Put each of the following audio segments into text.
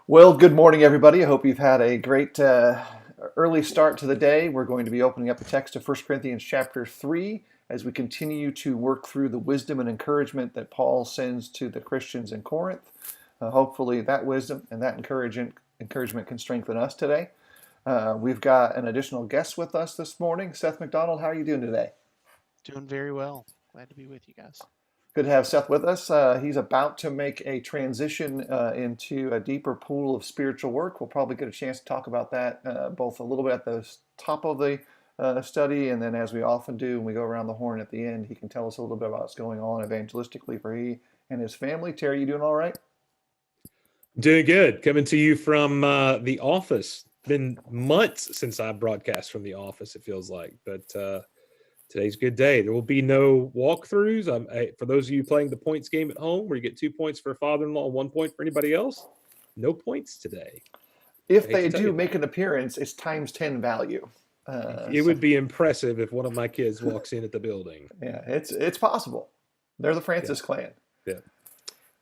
Well, good morning, everybody. I hope you've had a great early start to the day. We're going to be opening up the text of 1 Corinthians chapter 3 as we continue to work through the wisdom and encouragement that Paul sends to the Christians in Corinth. Hopefully, that wisdom and that encouragement can strengthen us today. We've got an additional guest with us this morning. Seth McDonald, how are you doing today? Doing very well. Glad to be with you guys. Good to have Seth with us. He's about to make a transition into a deeper pool of spiritual work. We'll probably get a chance to talk about that both a little bit at the top of the study, and then as we often do when we go around the horn at the end, he can tell us a little bit about what's going on evangelistically for he and his family. Terry, you doing all right? Doing good. Coming to you from the office. Been months since I broadcast from the office, it feels like, but today's a good day. There will be no walkthroughs. For those of you playing the points game at home, where you get 2 points for father-in-law, 1 point for anybody else, no points today. If they do make an appearance, it's times 10 value. It would be impressive if one of my kids walks in at the building. Yeah, it's possible. They're the Francis clan. Yeah,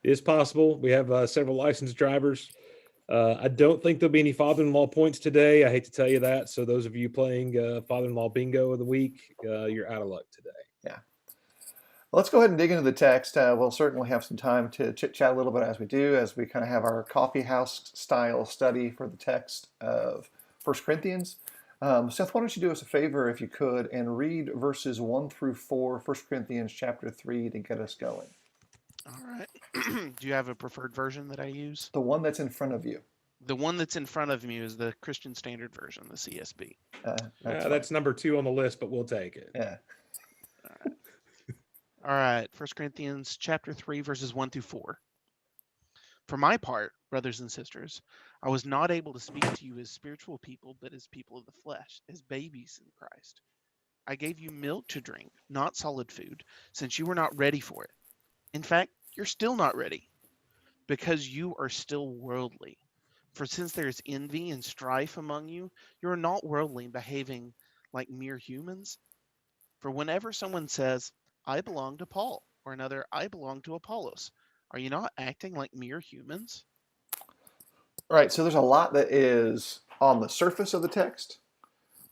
it is possible. We have several licensed drivers. I don't think there'll be any father-in-law points today. I hate to tell you that. So those of you playing father-in-law bingo of the week, you're out of luck today. Yeah. Let's go ahead and dig into the text. We'll certainly have some time to chit-chat a little bit as we kind of have our coffee house style study for the text of 1 Corinthians. Seth, why don't you do us a favor, if you could, and read verses 1 through 4, 1 Corinthians chapter 3 to get us going. All right. Do you have a preferred version that I use? The one that's in front of you. The one that's in front of me is the Christian Standard Version, the CSB. That's number 2 on the list, but we'll take it. Yeah. All right. 1 Corinthians chapter 3, verses 1 through 4. For my part, brothers and sisters, I was not able to speak to you as spiritual people, but as people of the flesh, as babies in Christ. I gave you milk to drink, not solid food, since you were not ready for it. In fact, you're still not ready, because you are still worldly. For since there is envy and strife among you, you are not worldly, behaving like mere humans. For whenever someone says, I belong to Paul, or another, I belong to Apollos, are you not acting like mere humans? All right, so there's a lot that is on the surface of the text.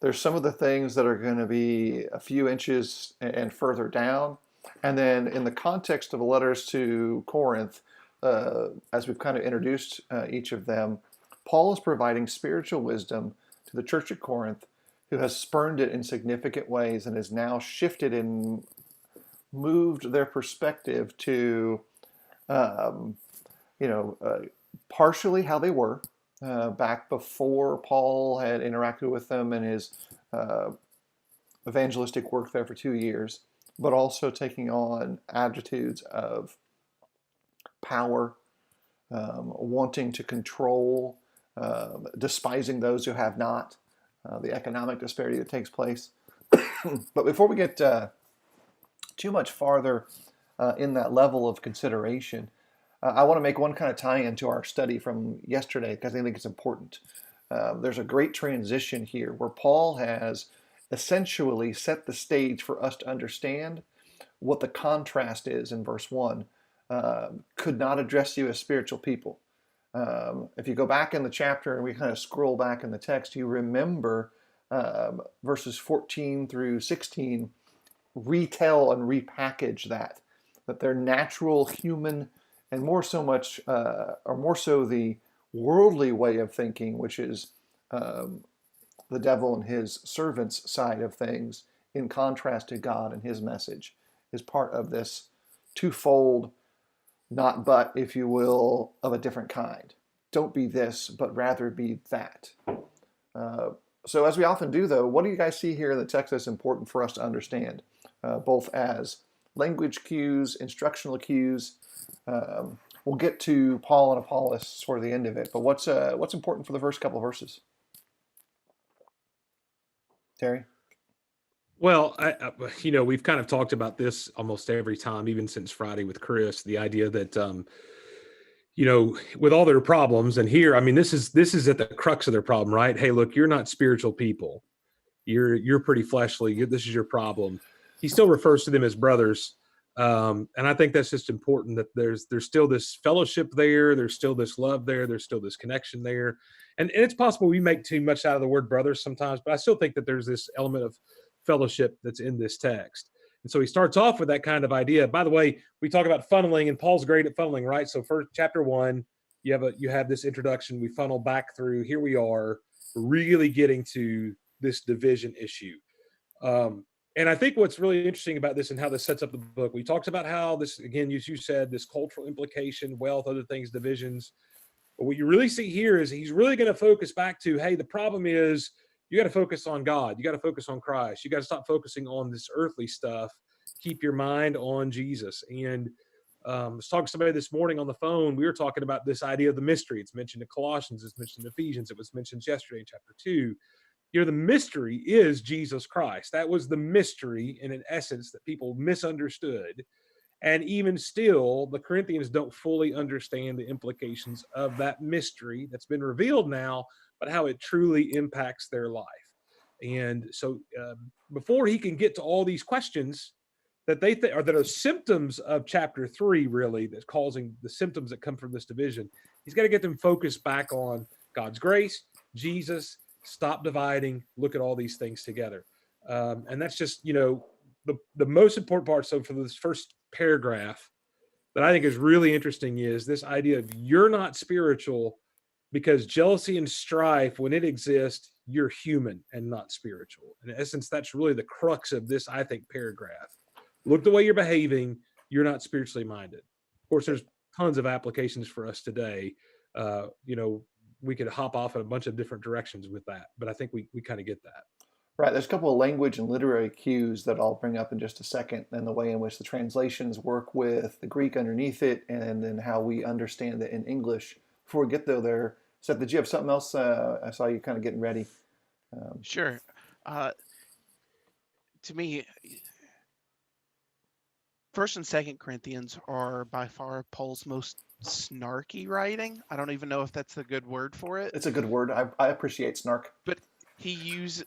There's some of the things that are going to be a few inches and further down. And then in the context of the letters to Corinth, as we've kind of introduced each of them, Paul is providing spiritual wisdom to the church at Corinth, who has spurned it in significant ways and has now shifted and moved their perspective to, partially how they were back before Paul had interacted with them in his evangelistic work there for 2 years, but also taking on attitudes of power, wanting to control, despising those who have not, the economic disparity that takes place. But before we get too much farther in that level of consideration, I want to make one kind of tie-in to our study from yesterday because I think it's important. There's a great transition here where Paul has essentially set the stage for us to understand what the contrast is in verse 1. Could not address you as spiritual people. If you go back in the chapter and we kind of scroll back in the text, you remember verses 14 through 16 retell and repackage that their natural human and more so the worldly way of thinking, which is the devil and his servants' side of things, in contrast to God and his message, is part of this twofold, not but, if you will, of a different kind. Don't be this, but rather be that. So as we often do, though, what do you guys see here in the text that's important for us to understand, both as language cues, instructional cues? We'll get to Paul and Apollos toward the end of it, but what's important for the first couple of verses? Terry? Well, we've kind of talked about this almost every time, even since Friday with Chris, the idea that, with all their problems, and here, I mean, this is at the crux of their problem, right? Hey, look, you're not spiritual people. You're pretty fleshly. This is your problem. He still refers to them as brothers. And I think that's just important, that there's still this fellowship there. There's still this love there. There's still this connection there. And it's possible we make too much out of the word brothers sometimes, but I still think that there's this element of fellowship that's in this text. And so he starts off with that kind of idea. By the way, we talk about funneling, and Paul's great at funneling, right? So for chapter 1, you have this introduction. We funnel back through. Here we are, really getting to this division issue. And I think what's really interesting about this and how this sets up the book, we talked about how this, again, as you said, this cultural implication, wealth, other things, divisions. But what you really see here is he's really going to focus back to, hey, the problem is you got to focus on God. You got to focus on Christ. You got to stop focusing on this earthly stuff. Keep your mind on Jesus. And I was talking to somebody this morning on the phone. We were talking about this idea of the mystery. It's mentioned in Colossians. It's mentioned in Ephesians. It was mentioned yesterday in chapter 2. The mystery is Jesus Christ. That was the mystery in an essence that people misunderstood. And even still, the Corinthians don't fully understand the implications of that mystery that's been revealed now, but how it truly impacts their life. And so before he can get to all these questions that they think are that are symptoms of chapter 3, really, that's causing the symptoms that come from this division, he's got to get them focused back on God's grace, Jesus. Stop dividing, look at all these things together. And that's just, the most important part. So for this first paragraph that I think is really interesting is this idea of you're not spiritual because jealousy and strife, when it exists, you're human and not spiritual. In essence, that's really the crux of this, I think, paragraph. Look the way you're behaving, you're not spiritually minded. Of course, there's tons of applications for us today. We could hop off in a bunch of different directions with that, but I think we kind of get that. Right. There's a couple of language and literary cues that I'll bring up in just a second, and the way in which the translations work with the Greek underneath it, and then how we understand it in English. Before we get there, Seth, did you have something else? I saw you kind of getting ready. Sure. To me, 1st and 2nd Corinthians are by far Paul's most snarky writing. I don't even know if that's a good word for it. It's a good word. I appreciate snark. But he uses,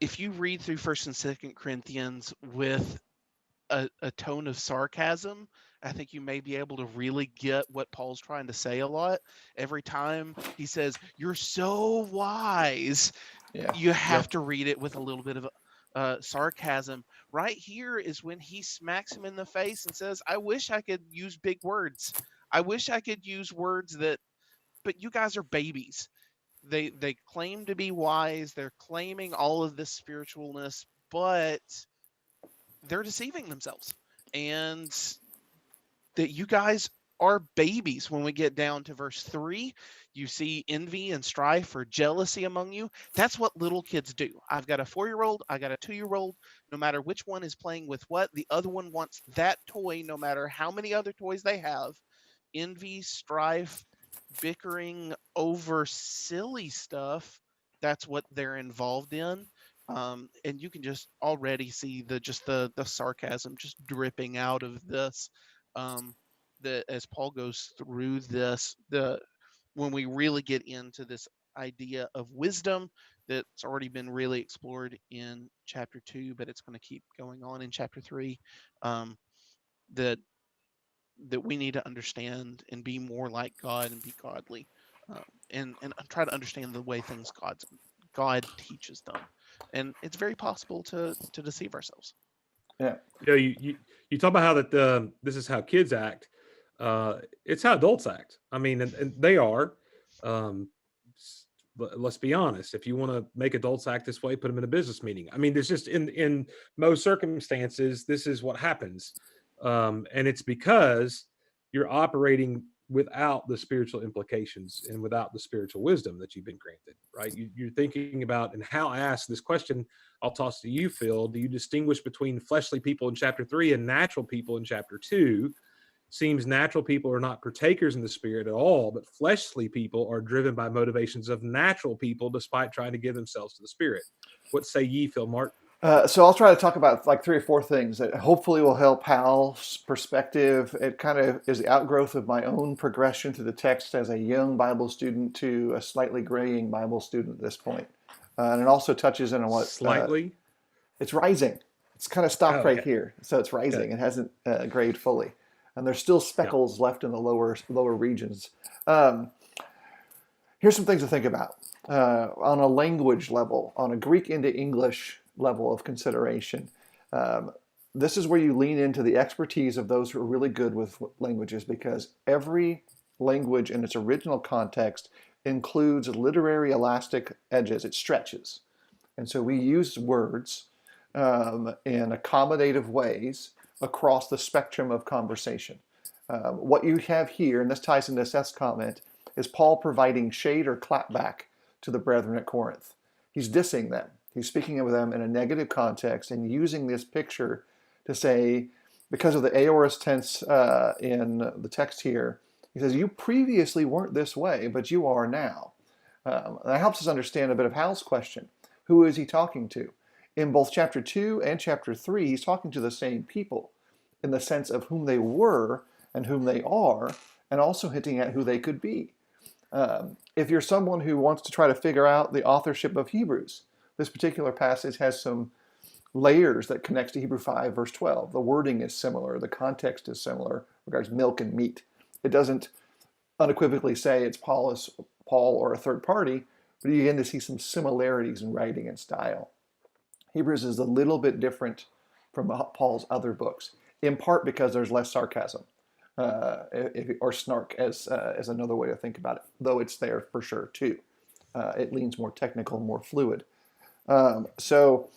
if you read through 1st and 2nd Corinthians with a tone of sarcasm, I think you may be able to really get what Paul's trying to say a lot. Every time he says, "You're so wise," you have to read it with a little bit of sarcasm. Right here is when he smacks him in the face and says, "I wish I could use big words. I wish I could use words but you guys are babies." They claim to be wise. They're claiming all of this spiritualness, but they're deceiving themselves. And that you guys are babies. When we get down to verse 3, you see envy and strife or jealousy among you. That's what little kids do. I've got a 4-year-old, I got a 2-year-old. No matter which one is playing with what, the other one wants that toy, no matter how many other toys they have. Envy, strife, bickering over silly stuff, that's what they're involved in. And you can just already see the sarcasm just dripping out of this. As Paul goes through this, when we really get into this idea of wisdom that's already been really explored in chapter 2, but it's going to keep going on in chapter 3, that we need to understand and be more like God and be godly, and try to understand the way things God teaches them. And it's very possible to deceive ourselves. Yeah. You talk about how that this is how kids act. It's how adults act. I mean, and they are. Let's be honest. If you want to make adults act this way, put them in a business meeting. I mean, there's just in most circumstances, this is what happens, and it's because you're operating without the spiritual implications and without the spiritual wisdom that you've been granted, right? You're thinking about, and how I ask this question, I'll toss to you, Phil. Do you distinguish between fleshly people in chapter 3 and natural people in chapter 2? Seems natural people are not partakers in the Spirit at all, but fleshly people are driven by motivations of natural people despite trying to give themselves to the Spirit. What say ye, Phil Mark? So I'll try to talk about like 3 or 4 things that hopefully will help Hal's perspective. It kind of is the outgrowth of my own progression through the text as a young Bible student to a slightly graying Bible student at this point. And it also touches on what... Slightly? It's rising. It's kind of stopped Oh, right okay. here, so it's rising. It hasn't grayed fully, and there's still Yeah. speckles left in the lower regions. Um, Here's some things to think about on a language level, on a Greek into English level of consideration. Um, this is where you lean into the expertise of those who are really good with languages, because every language in its original context includes literary elastic edges. It stretches. And so we use words in accommodative ways across the spectrum of conversation. What you have here, and this ties into Seth's comment, is Paul providing shade or clapback to the brethren at Corinth. He's dissing them. He's speaking of them in a negative context and using this picture to say, because of the aorist tense in the text here, he says, you previously weren't this way, but you are now. That helps us understand a bit of Hal's question. Who is he talking to? In both chapter 2 and chapter 3, he's talking to the same people in the sense of whom they were and whom they are, and also hinting at who they could be. If you're someone who wants to try to figure out the authorship of Hebrews, this particular passage has some layers that connects to Hebrew 5, verse 12. The wording is similar. The context is similar regards milk and meat. It doesn't unequivocally say it's Paul or a third party, but you begin to see some similarities in writing and style. Hebrews is a little bit different from Paul's other books, in part because there's less sarcasm. Or snark as another way to think about it, though it's there for sure too. It leans more technical, more fluid. So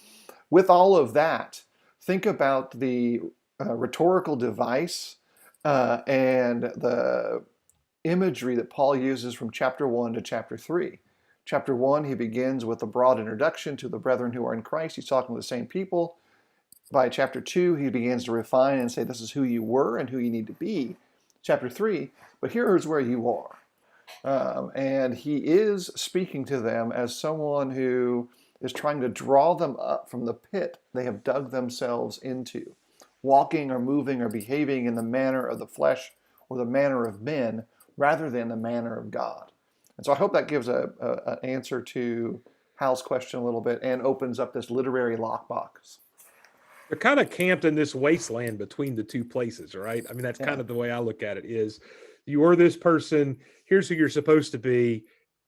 with all of that, think about the rhetorical device and the imagery that Paul uses from chapter 1 to chapter 3. Chapter 1, he begins with a broad introduction to the brethren who are in Christ. He's talking to the same people. By chapter 2, he begins to refine and say, this is who you were and who you need to be. Chapter 3, but here is where you are. And he is speaking to them as someone who is trying to draw them up from the pit they have dug themselves into, walking or moving or behaving in the manner of the flesh or the manner of men rather than the manner of God. And so I hope that gives an answer to Hal's question a little bit and opens up this literary lockbox. They're kind of camped in this wasteland between the two places, right? I mean, that's kind of the way I look at it is you are this person, here's who you're supposed to be.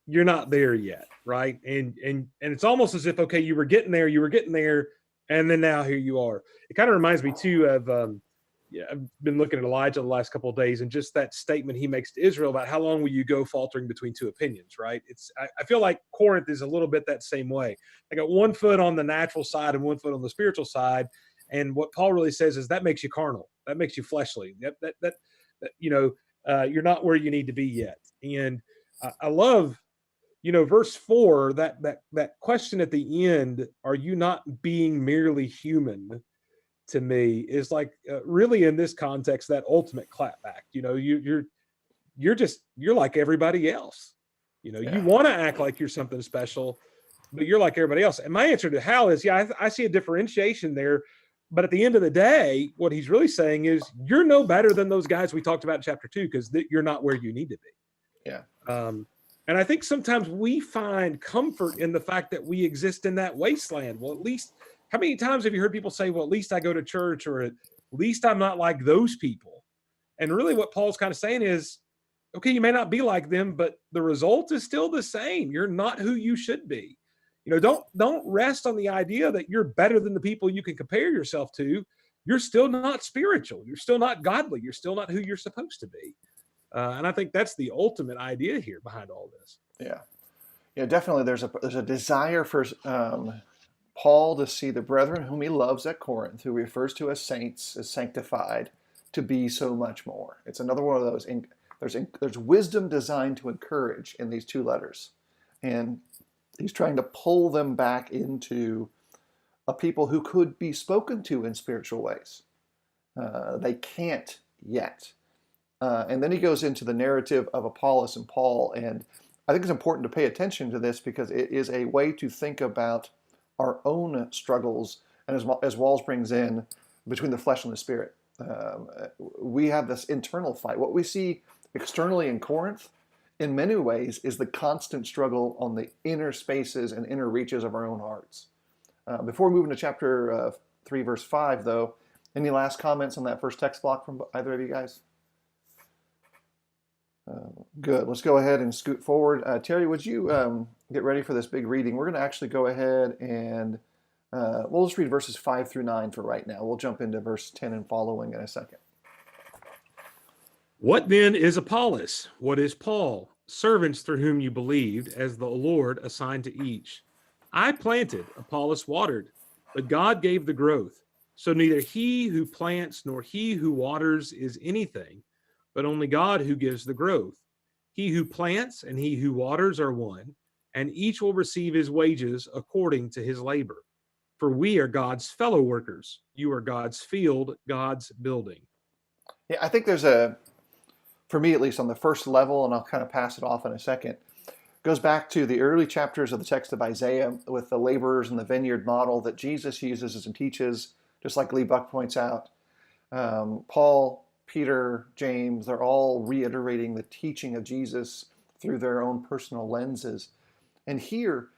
You're not there yet, right? And it's almost as if, okay, you were getting there, and then now here you are. It kind of reminds me too of I've been looking at Elijah the last couple of days, and just that statement he makes to Israel about how long will you go faltering between two opinions, right? I feel like Corinth is a little bit that same way. I got one foot on the natural side and one foot on the spiritual side. And what Paul really says is that makes you carnal. That makes you fleshly. That you're not where you need to be yet. And I love, verse 4, that question at the end, are you not being merely human, to me is like really in this context, that ultimate clapback. You're like everybody else. You want to act like you're something special, but you're like everybody else. And my answer to Hal is, I see a differentiation there. But at the end of the day, what he's really saying is you're no better than those guys we talked about in chapter 2, because you're not where you need to be. Yeah. And I think sometimes we find comfort in the fact that we exist in that wasteland. Well, at least, how many times have you heard people say, well, at least I go to church, or at least I'm not like those people? And really what Paul's kind of saying is, okay, you may not be like them, but the result is still the same. You're not who you should be. Don't rest on the idea that you're better than the people you can compare yourself to. You're still not spiritual. You're still not godly. You're still not who you're supposed to be. And I think that's the ultimate idea here behind all this. Yeah, definitely. There's a desire for Paul to see the brethren whom he loves at Corinth, who refers to as saints, as sanctified, to be so much more. It's another one of those. There's wisdom designed to encourage in these two letters, and he's trying to pull them back into a people who could be spoken to in spiritual ways. They can't yet. And then he goes into the narrative of Apollos and Paul. And I think it's important to pay attention to this because it is a way to think about our own struggles. And as Walls brings in, between the flesh and the spirit. We have this internal fight. What we see externally in Corinth, in many ways, is the constant struggle on the inner spaces and inner reaches of our own hearts. Before moving to chapter 3, verse 5, though. Any last comments on that first text block from either of you guys? Good. Let's go ahead and scoot forward. Terry, would you get ready for this big reading? We're going to actually go ahead and we'll just read verses 5 through 9 for right now. We'll jump into verse 10 and following in a second. What then is Apollos? What is Paul? Servants through whom you believed, as the Lord assigned to each. I planted, Apollos watered, but God gave the growth. So neither he who plants nor he who waters is anything, but only God who gives the growth. He who plants and he who waters are one, and each will receive his wages according to his labor. For we are God's fellow workers. You are God's field, God's building. Yeah, I think there's for me at least, on the first level, and I'll kind of pass it off in a second, goes back to the early chapters of the text of Isaiah with the laborers in the vineyard model that Jesus uses and teaches, just like Lee Buck points out. Paul, Peter, James, they're all reiterating the teaching of Jesus through their own personal lenses. And here,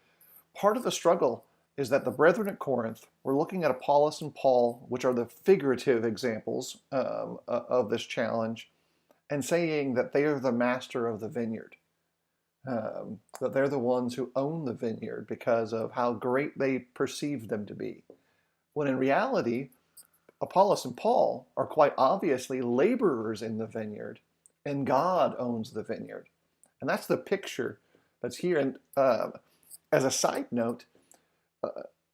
part of the struggle is that the brethren at Corinth were looking at Apollos and Paul, which are the figurative examples of this challenge, and saying that they are the master of the vineyard, that they're the ones who own the vineyard because of how great they perceive them to be. When in reality, Apollos and Paul are quite obviously laborers in the vineyard, and God owns the vineyard. And that's the picture that's here. And as a side note,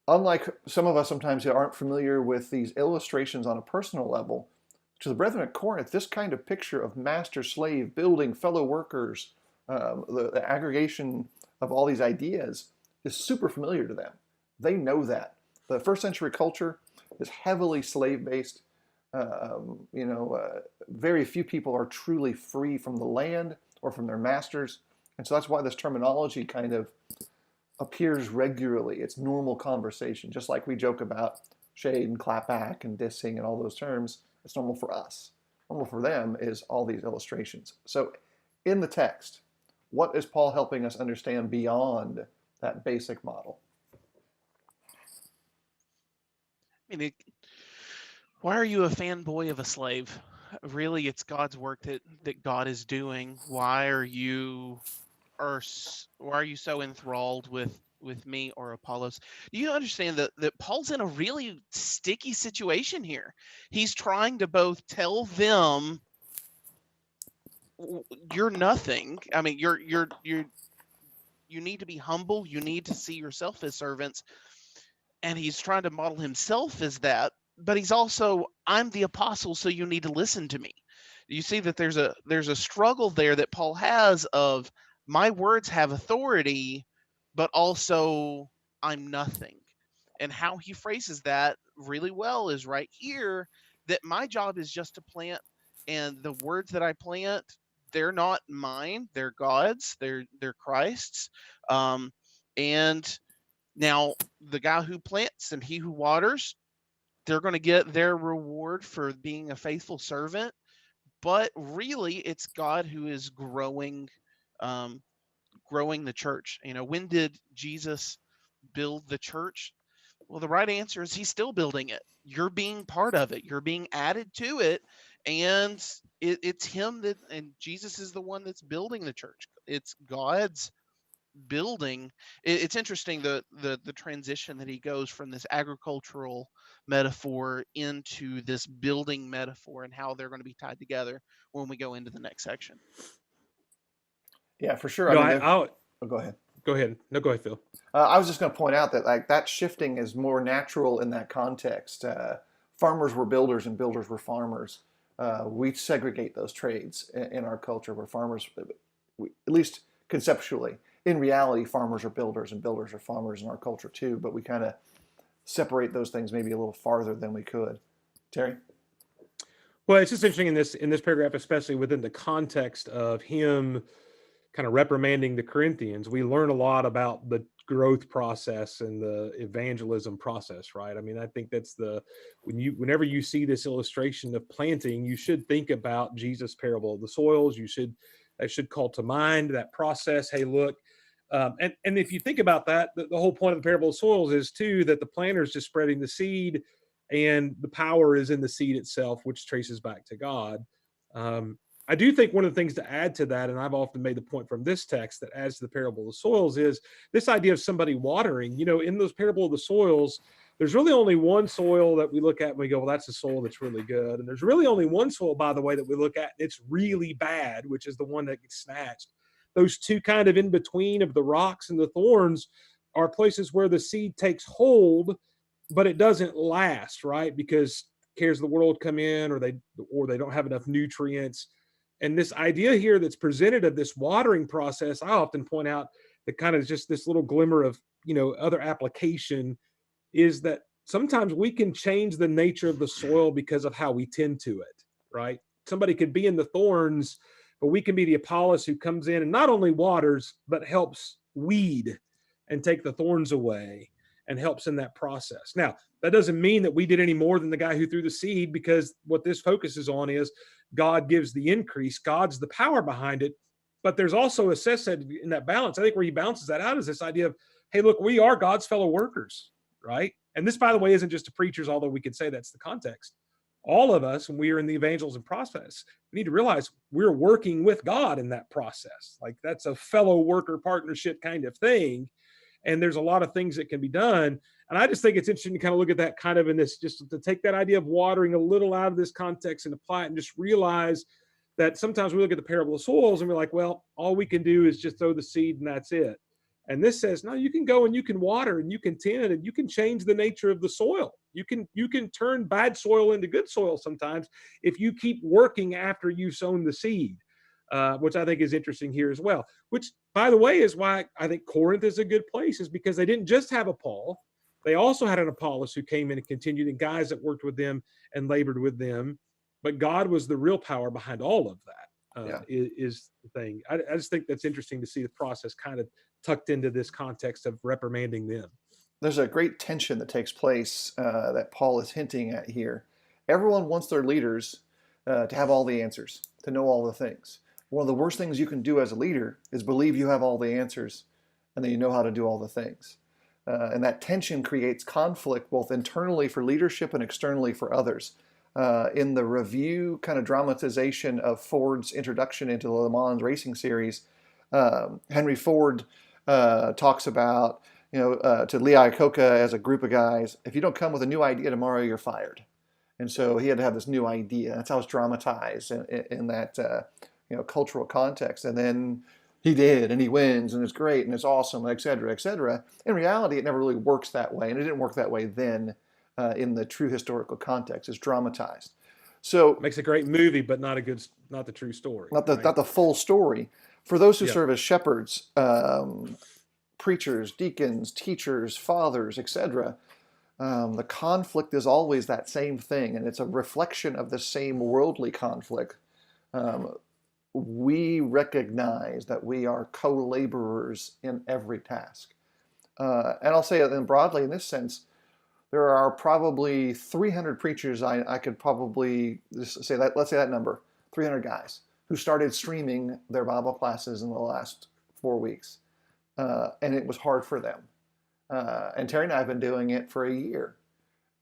unlike some of us sometimes who aren't familiar with these illustrations on a personal level, to the brethren at Corinth, this kind of picture of master-slave, building, fellow workers, the aggregation of all these ideas is super familiar to them. They know that. The first century culture is heavily slave-based. Very few people are truly free from the land or from their masters. And so that's why this terminology kind of appears regularly. It's normal conversation, just like we joke about shade and clap back and dissing and all those terms. It's normal for us. Normal for them is all these illustrations. So in the text, what is Paul helping us understand beyond that basic model? I mean, why are you a fanboy of a slave? Really, it's God's work that God is doing. Why are you so enthralled with me or Apollos? Do you understand that Paul's in a really sticky situation here? He's trying to both tell them you're nothing. I mean, you need to be humble. You need to see yourself as servants. And he's trying to model himself as that, but he's also, I'm the apostle, so you need to listen to me. You see that there's a struggle there that Paul has of, my words have authority, but also I'm nothing. And how he phrases that really well is right here, that my job is just to plant, and the words that I plant, they're not mine, they're God's, they're Christ's. And now the guy who plants and he who waters, they're going to get their reward for being a faithful servant. But really, it's God who is growing the church. When did Jesus build the church? Well, the right answer is he's still building it. You're being part of it. You're being added to it. And it's him and Jesus is the one that's building the church. It's God's building. It's interesting the transition that he goes from this agricultural metaphor into this building metaphor and how they're going to be tied together when we go into the next section. Yeah, for sure. No, Go ahead. Go ahead. No, go ahead, Phil. I was just going to point out that that shifting is more natural in that context. Farmers were builders and builders were farmers. We segregate those trades in our culture, where farmers, at least conceptually, in reality, farmers are builders and builders are farmers in our culture too, but we kind of separate those things maybe a little farther than we could. Terry? Well, it's just interesting in this paragraph, especially within the context of him kind of reprimanding the Corinthians. We learn a lot about the growth process and the evangelism process, right? I mean, I think that's whenever you see this illustration of planting, you should think about Jesus' parable of the soils. That should call to mind that process. Hey, look, and if you think about that, the whole point of the parable of soils is too that the planter is just spreading the seed, and the power is in the seed itself, which traces back to God. I do think one of the things to add to that, and I've often made the point from this text that adds to the parable of the soils, is this idea of somebody watering. In those parable of the soils, there's really only one soil that we look at and we go, well, that's the soil that's really good. And there's really only one soil, by the way, that we look at and it's really bad, which is the one that gets snatched. Those two kind of in between of the rocks and the thorns are places where the seed takes hold, but it doesn't last, right? Because cares of the world come in, or they don't have enough nutrients. And this idea here that's presented of this watering process, I often point out that kind of just this little glimmer of, other application is that sometimes we can change the nature of the soil because of how we tend to it, right? Somebody could be in the thorns, but we can be the Apollos who comes in and not only waters, but helps weed and take the thorns away and helps in that process. Now, that doesn't mean that we did any more than the guy who threw the seed, because what this focuses on is God gives the increase. God's the power behind it. But there's also, as Seth said, in that balance, I think where he balances that out is this idea of, hey, look, we are God's fellow workers, right? And this, by the way, isn't just to preachers, although we could say that's the context. All of us, when we are in the evangelism process, we need to realize we're working with God in that process. Like, that's a fellow worker partnership kind of thing. And there's a lot of things that can be done. And I just think it's interesting to kind of look at that kind of in this, just to take that idea of watering a little out of this context and apply it, and just realize that sometimes we look at the parable of soils and we're like, well, all we can do is just throw the seed and that's it. And this says, no, you can go and you can water and you can tend and you can change the nature of the soil. You can turn bad soil into good soil sometimes if you keep working after you've sown the seed. Which I think is interesting here as well, which, by the way, is why I think Corinth is a good place, is because they didn't just have a Paul. They also had an Apollos who came in and continued, and guys that worked with them and labored with them. But God was the real power behind all of that. Is the thing. I just think that's interesting to see the process kind of tucked into this context of reprimanding them. There's a great tension that takes place that Paul is hinting at here. Everyone wants their leaders to have all the answers, to know all the things. One of the worst things you can do as a leader is believe you have all the answers and that you know how to do all the things. And that tension creates conflict both internally for leadership and externally for others. In the review kind of dramatization of Ford's introduction into the Le Mans racing series, Henry Ford talks about, to Lee Iacocca as a group of guys, if you don't come with a new idea tomorrow, you're fired. And so he had to have this new idea. That's how it's dramatized in that cultural context. And then he did, and he wins, and it's great, and it's awesome, et cetera, et cetera. In reality, it never really works that way, and it didn't work that way then in the true historical context. It's dramatized. So it makes a great movie, but not the true story. Not the full story. For those who serve as shepherds, preachers, deacons, teachers, fathers, etc., the conflict is always that same thing, and it's a reflection of the same worldly conflict. We recognize that we are co-laborers in every task. And I'll say it then broadly in this sense, there are probably 300 preachers I could probably just say that, let's say that number, 300 guys who started streaming their Bible classes in the last 4 weeks. And it was hard for them. And Terry and I have been doing it for a year.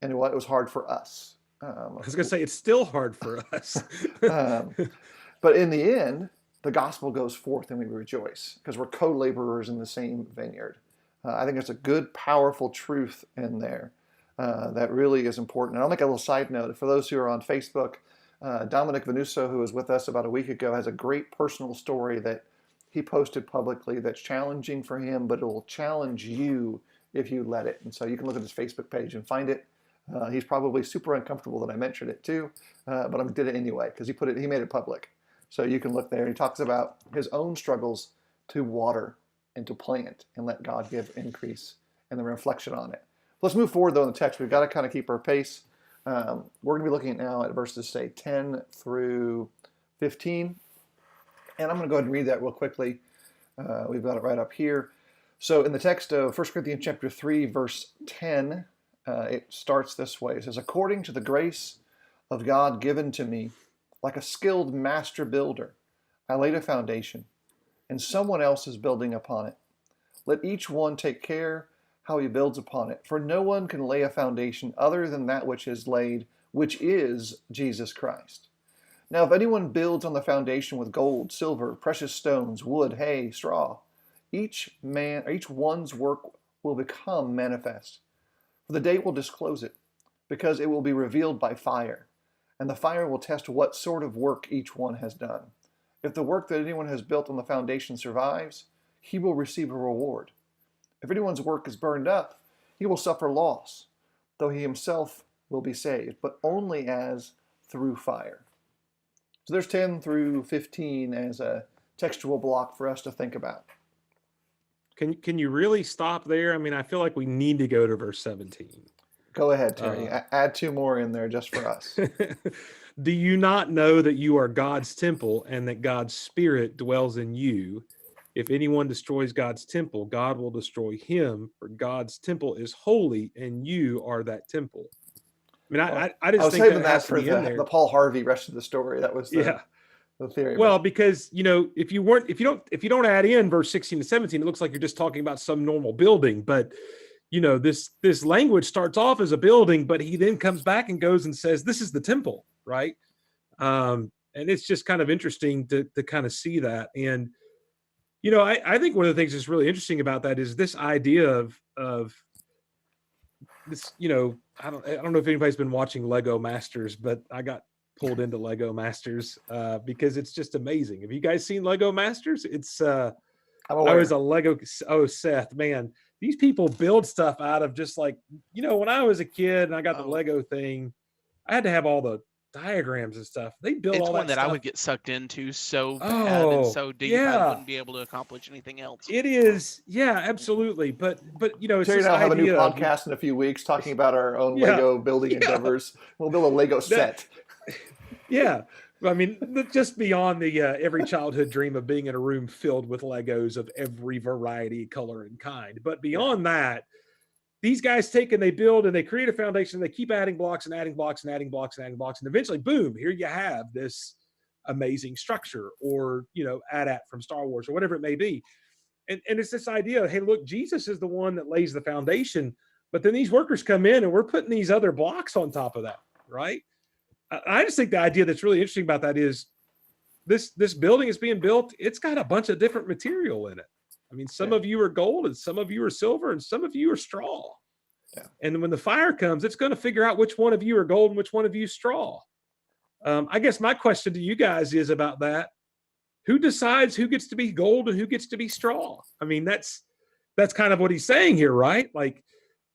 And it was hard for us. I was going to say, it's still hard for us. But in the end, the gospel goes forth and we rejoice because we're co-laborers in the same vineyard. I think there's a good, powerful truth in there that really is important. And I'll make a little side note. For those who are on Facebook, Dominic Venuso, who was with us about a week ago, has a great personal story that he posted publicly that's challenging for him, but it will challenge you if you let it. And so you can look at his Facebook page and find it. He's probably super uncomfortable that I mentioned it too, but I did it anyway because he made it public. So you can look there. He talks about his own struggles to water and to plant and let God give increase and the reflection on it. Let's move forward though in the text. We've got to kind of keep our pace. We're going to be looking now at verses, say, 10 through 15. And I'm going to go ahead and read that real quickly. We've got it right up here. So in the text of 1 Corinthians chapter 3, verse 10, it starts this way. It says, according to the grace of God given to me, like a skilled master builder, I laid a foundation, and someone else is building upon it. Let each one take care how he builds upon it. For no one can lay a foundation other than that which is laid, which is Jesus Christ. Now, if anyone builds on the foundation with gold, silver, precious stones, wood, hay, straw, each one's work will become manifest. For the day will disclose it, because it will be revealed by fire, and the fire will test what sort of work each one has done. If the work that anyone has built on the foundation survives, he will receive a reward. If anyone's work is burned up, he will suffer loss, though he himself will be saved, but only as through fire. So there's 10 through 15 as a textual block for us to think about. Can you really stop there? I mean, I feel like we need to go to verse 17. Go ahead, Terry. Add 2 more in there just for us. Do you not know that you are God's temple and that God's Spirit dwells in you? If anyone destroys God's temple, God will destroy him, for God's temple is holy and you are that temple. I mean, Well, I just was think saving that has to for be in there. the Paul Harvey rest of the story. That was the theory. Well, because if you don't add in verse 16 to 17, it looks like you're just talking about some normal building. But this language starts off as a building, but he then comes back and goes and says, "This is the temple," right? And it's just kind of interesting to kind of see that. And I think one of the things that's really interesting about that is this idea of this. I don't know if anybody's been watching Lego Masters, but I got pulled into Lego Masters because it's just amazing. Have you guys seen Lego Masters? It's I was a Lego. Oh, Seth, man, these people build stuff out of just like when I was a kid and I got the Lego thing, I had to have all the diagrams and stuff. They build all that one that stuff. I would get sucked into so bad and so deep. I wouldn't be able to accomplish anything else. It is, yeah, absolutely. But it's Terry and I this have a new idea of- podcast in a few weeks talking about our own Lego building endeavors. We'll build a Lego set. Yeah. I mean, just beyond the every childhood dream of being in a room filled with Legos of every variety, color, and kind. But beyond that, these guys take and they build and they create a foundation. They keep adding blocks and adding blocks and adding blocks and adding blocks. And eventually, boom, here you have this amazing structure, or, AT-AT from Star Wars or whatever it may be. And it's this idea of, hey, look, Jesus is the one that lays the foundation, but then these workers come in and we're putting these other blocks on top of that, right? I just think the idea that's really interesting about that is this building is being built. It's got a bunch of different material in it. I mean, some of you are gold and some of you are silver and some of you are straw. Yeah. And when the fire comes, it's going to figure out which one of you are gold and which one of you is straw. I guess my question to you guys is about that. Who decides who gets to be gold and who gets to be straw? I mean, that's kind of what he's saying here, right? Like,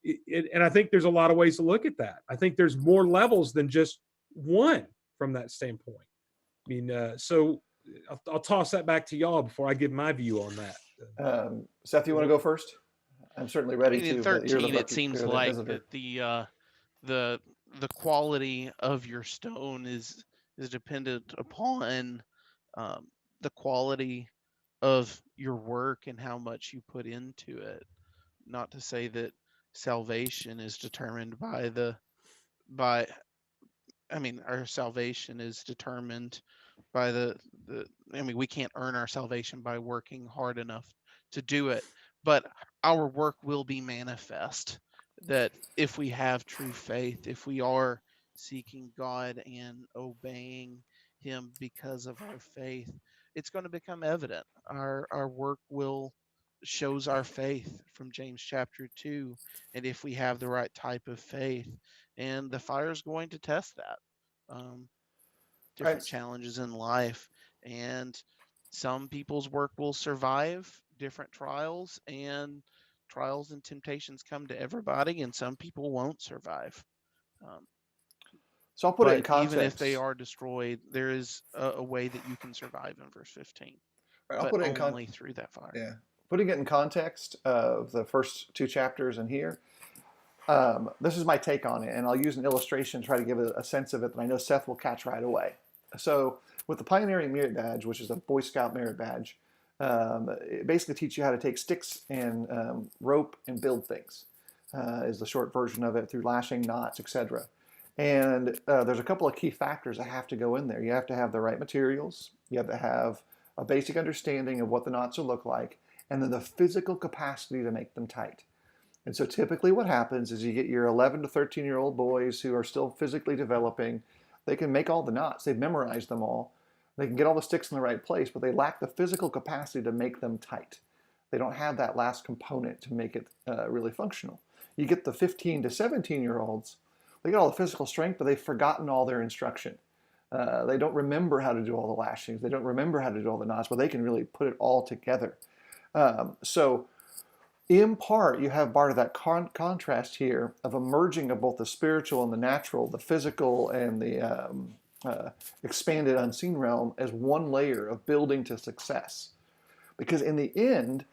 and I think there's a lot of ways to look at that. I think there's more levels than just one from that standpoint. I mean, so I'll toss that back to y'all before I give my view on that. Seth, you want to go first? I'm certainly ready to. In 13, it seems like that the quality of your stone is dependent upon the quality of your work and how much you put into it. Not to say that salvation is determined our salvation is determined by we can't earn our salvation by working hard enough to do it, but our work will be manifest. That if we have true faith, if we are seeking God and obeying him because of our faith, it's going to become evident. Our work shows our faith from James chapter 2, and if we have the right type of faith, and the fire is going to test that. Different challenges in life, and some people's work will survive different trials, and trials and temptations come to everybody, and some people won't survive. So I'll put it in context. Even if they are destroyed, there is a way that you can survive in verse 15. Right, I'll put it only through that fire. Yeah. Putting it in context of the first 2 chapters in here, this is my take on it, and I'll use an illustration to try to give a sense of it that I know Seth will catch right away. So with the Pioneering Merit Badge, which is a Boy Scout merit badge, it basically teaches you how to take sticks and rope and build things, is the short version of it, through lashing, knots, etc. And there's a couple of key factors that have to go in there. You have to have the right materials, you have to have a basic understanding of what the knots will look like, and then the physical capacity to make them tight. And so typically what happens is you get your 11 to 13-year-old boys who are still physically developing. They can make all the knots. They've memorized them all. They can get all the sticks in the right place, but they lack the physical capacity to make them tight. They don't have that last component to make it really functional. You get the 15 to 17-year-olds, they get all the physical strength, but they've forgotten all their instruction. They don't remember how to do all the lashings. They don't remember how to do all the knots, but they can really put it all together. So in part, you have part of that contrast here of a merging of both the spiritual and the natural, the physical and the expanded unseen realm as one layer of building to success. Because in the end,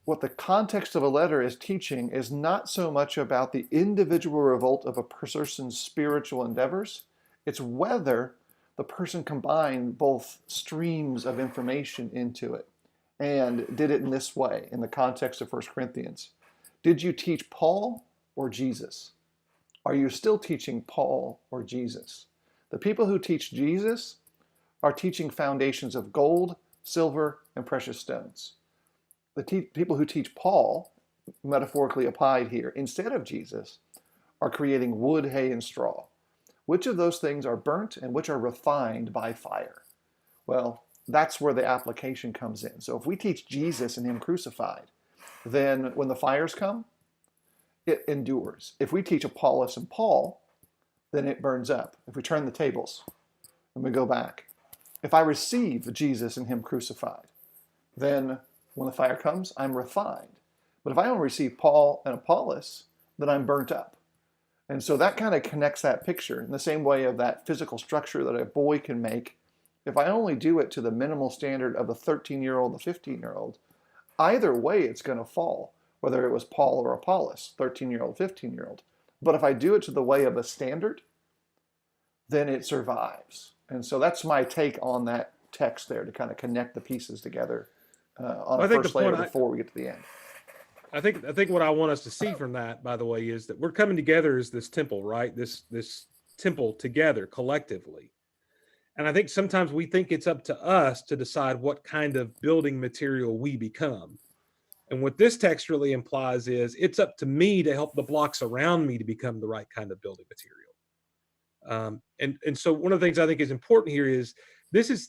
what the context of a letter is teaching is not so much about the individual revolt of a person's spiritual endeavors. It's whether the person combined both streams of information into it and did it in this way in the context of 1 Corinthians. Did you teach Paul or Jesus? Are you still teaching Paul or Jesus? The people who teach Jesus are teaching foundations of gold, silver, and precious stones. The people who teach Paul, metaphorically applied here, instead of Jesus, are creating wood, hay, and straw. Which of those things are burnt and which are refined by fire? Well, that's where the application comes in. So if we teach Jesus and him crucified, then when the fires come, it endures. If we teach Apollos and Paul, then it burns up. If we turn the tables and we go back, if I receive Jesus and him crucified, then when the fire comes, I'm refined. But if I only receive Paul and Apollos, then I'm burnt up. And so that kind of connects that picture in the same way of that physical structure that a boy can make. If I only do it to the minimal standard of a 13-year-old, a 15-year-old, either way it's going to fall, whether it was Paul or Apollos, 13-year-old, 15-year-old. But if I do it to the way of a standard, then it survives. And so that's my take on that text there, to kind of connect the pieces together on a first layer before we get to the end. I think what I want us to see from that, by the way, is that we're coming together as this temple, right? This temple together collectively. And I think sometimes we think it's up to us to decide what kind of building material we become. And what this text really implies is it's up to me to help the blocks around me to become the right kind of building material. And so one of the things I think is important here is this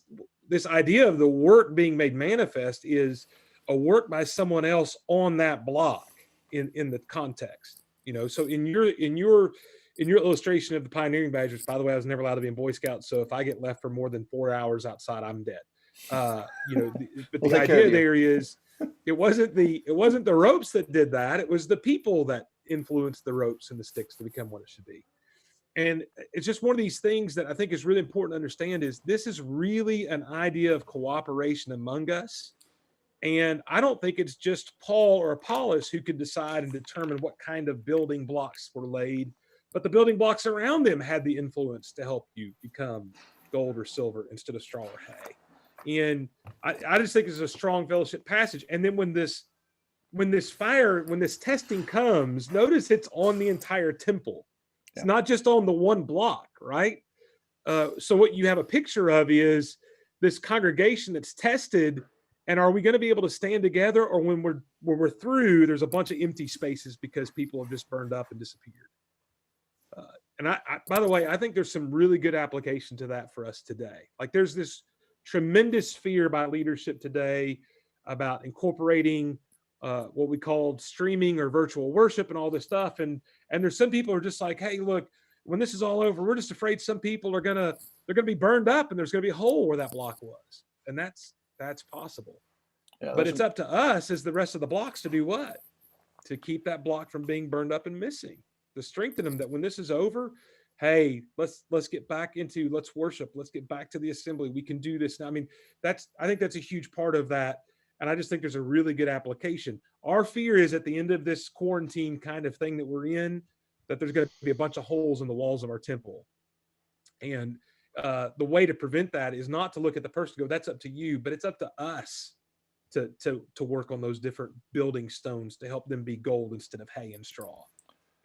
idea of the work being made manifest is a work by someone else on that block in the context. So in your illustration of the pioneering badge, which by the way, I was never allowed to be in Boy Scouts, so if I get left for more than 4 hours outside, I'm dead. But the idea there is it wasn't the ropes that did that. It was the people that influenced the ropes and the sticks to become what it should be. And it's just one of these things that I think is really important to understand is this is really an idea of cooperation among us. And I don't think it's just Paul or Apollos who could decide and determine what kind of building blocks were laid, but the building blocks around them had the influence to help you become gold or silver instead of straw or hay. And I just think it's a strong fellowship passage. And then when this testing comes, notice it's on the entire temple. It's not just on the one block, right? So what you have a picture of is this congregation that's tested. And are we going to be able to stand together, or when we're through, there's a bunch of empty spaces because people have just burned up and disappeared? And I, by the way, I think there's some really good application to that for us today. Like there's this tremendous fear by leadership today about incorporating what we called streaming or virtual worship and all this stuff. And there's some people who are just like, hey, look, when this is all over, we're just afraid some people are they're gonna be burned up and there's gonna be a hole where that block was. And that's possible. Yeah, but it's up to us as the rest of the blocks to do what? To keep that block from being burned up and missing, to strengthen them that when this is over, hey, let's get back into, let's worship, let's get back to the assembly. We can do this now. I mean, I think that's a huge part of that. And I just think there's a really good application. Our fear is at the end of this quarantine kind of thing that we're in, that there's going to be a bunch of holes in the walls of our temple. And the way to prevent that is not to look at the person and go, that's up to you, but it's up to us to work on those different building stones to help them be gold instead of hay and straw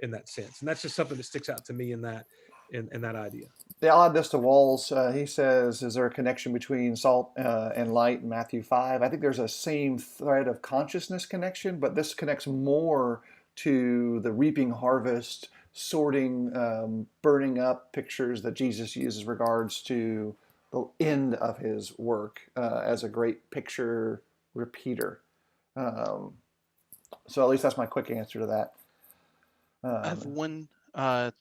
in that sense. And that's just something that sticks out to me in that idea. Yeah, I'll add this to Walls. He says, is there a connection between salt and light in Matthew 5? I think there's a same thread of consciousness connection, but this connects more to the reaping harvest, sorting, burning up pictures that Jesus uses regards to the end of his work as a great picture repeater. Um, so at least that's my quick answer to that. I have one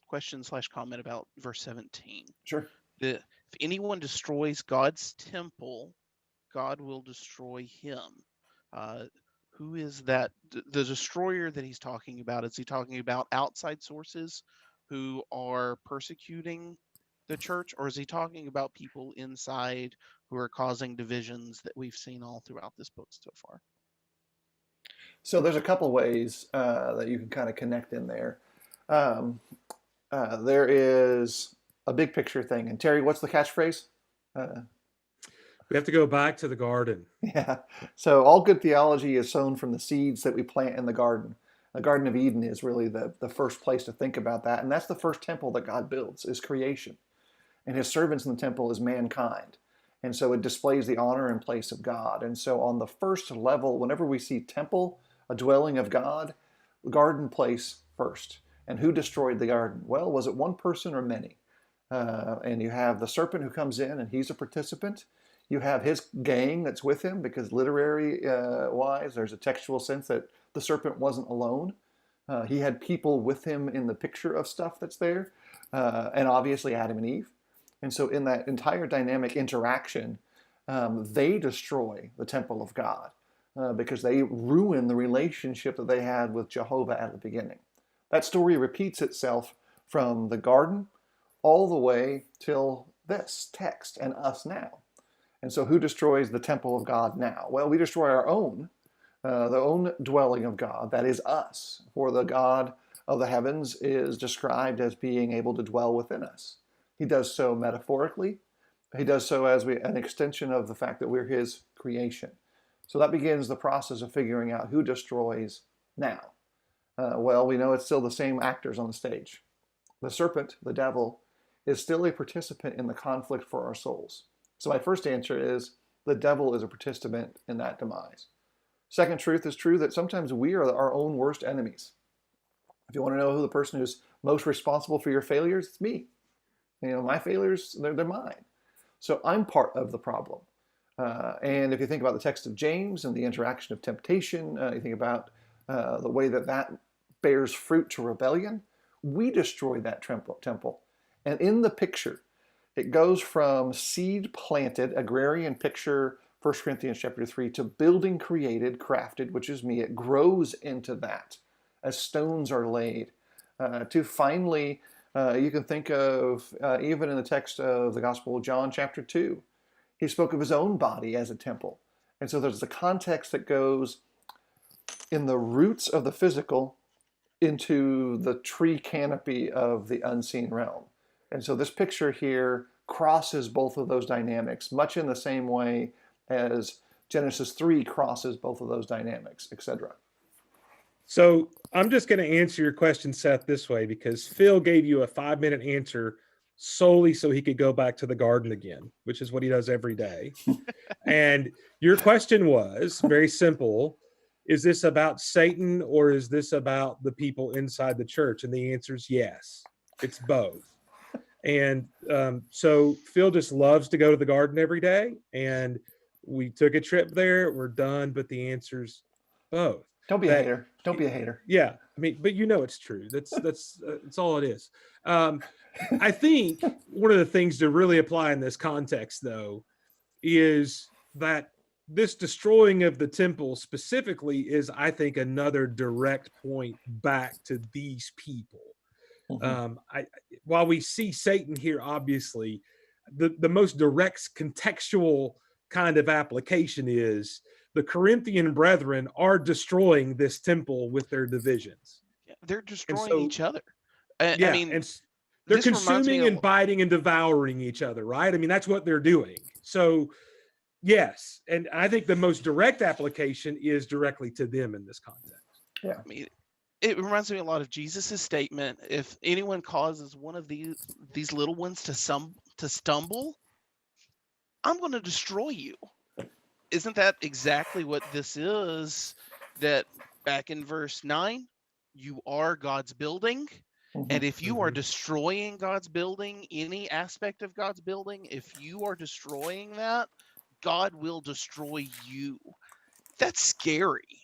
question/comment about verse 17. Sure. If anyone destroys God's temple, God will destroy him. Who is that? The destroyer that he's talking about? Is he talking about outside sources who are persecuting the church, or is he talking about people inside who are causing divisions that we've seen all throughout this book so far? So there's a couple ways that you can kind of connect in there. Um, there is a big picture thing. And Terry, what's the catchphrase? We have to go back to the garden. Yeah. So all good theology is sown from the seeds that we plant in the garden. The Garden of Eden is really the first place to think about that. And that's the first temple that God builds, is creation. And his servants in the temple is mankind. And so it displays the honor and place of God. And so on the first level, whenever we see temple, a dwelling of God, garden place first. And who destroyed the garden? Well, was it one person or many? And you have the serpent who comes in and he's a participant. You have his gang that's with him, because literary wise, there's a textual sense that the serpent wasn't alone. He had people with him in the picture of stuff that's there, and obviously Adam and Eve. And so in that entire dynamic interaction, they destroy the temple of God because they ruin the relationship that they had with Jehovah at the beginning. That story repeats itself from the garden all the way till this text and us now. And so who destroys the temple of God now? Well, we destroy our own, the own dwelling of God, that is us. For the God of the heavens is described as being able to dwell within us. He does so metaphorically. He does so as an extension of the fact that we're his creation. So that begins the process of figuring out who destroys now. Well, we know it's still the same actors on the stage. The serpent, the devil, is still a participant in the conflict for our souls. So my first answer is the devil is a participant in that demise. Second truth is true that sometimes we are our own worst enemies. If you want to know who the person who's most responsible for your failures, it's me. You know, my failures, they're mine. So I'm part of the problem. And if you think about the text of James and the interaction of temptation, you think about the way that bears fruit to rebellion, we destroy that temple. And in the picture, it goes from seed planted, agrarian picture, 1 Corinthians chapter 3, to building created, crafted, which is me. It grows into that as stones are laid. To finally, you can think of, even in the text of the Gospel of John chapter 2, he spoke of his own body as a temple. And so there's the context that goes in the roots of the physical into the tree canopy of the unseen realm. And so this picture here crosses both of those dynamics, much in the same way as Genesis 3 crosses both of those dynamics, etc. So I'm just going to answer your question, Seth, this way, because Phil gave you a 5-minute answer solely so he could go back to the garden again, which is what he does every day. And your question was very simple. Is this about Satan or is this about the people inside the church? And the answer is yes, it's both. And so Phil just loves to go to the garden every day. And we took a trip there. We're done. But the answer's both. Don't be a hater. Don't be a hater. Yeah. I mean, but you know it's true. That's all it is. I think one of the things to really apply in this context, though, is that this destroying of the temple specifically is, I think, another direct point back to these people. Mm-hmm. While we see Satan here, obviously, the most direct contextual kind of application is the Corinthian brethren are destroying this temple with their divisions. Yeah, they're destroying each other. I mean, and they're consuming and biting and devouring each other, right? I mean, that's what they're doing. So, yes, and I think the most direct application is directly to them in this context. Yeah, I mean, it reminds me a lot of Jesus's statement: "If anyone causes one of these little ones to stumble, I'm going to destroy you." Isn't that exactly what this is? That back in verse 9, You are God's building. And if you are destroying God's building, any aspect of God's building, if you are destroying that, God will destroy you. That's scary.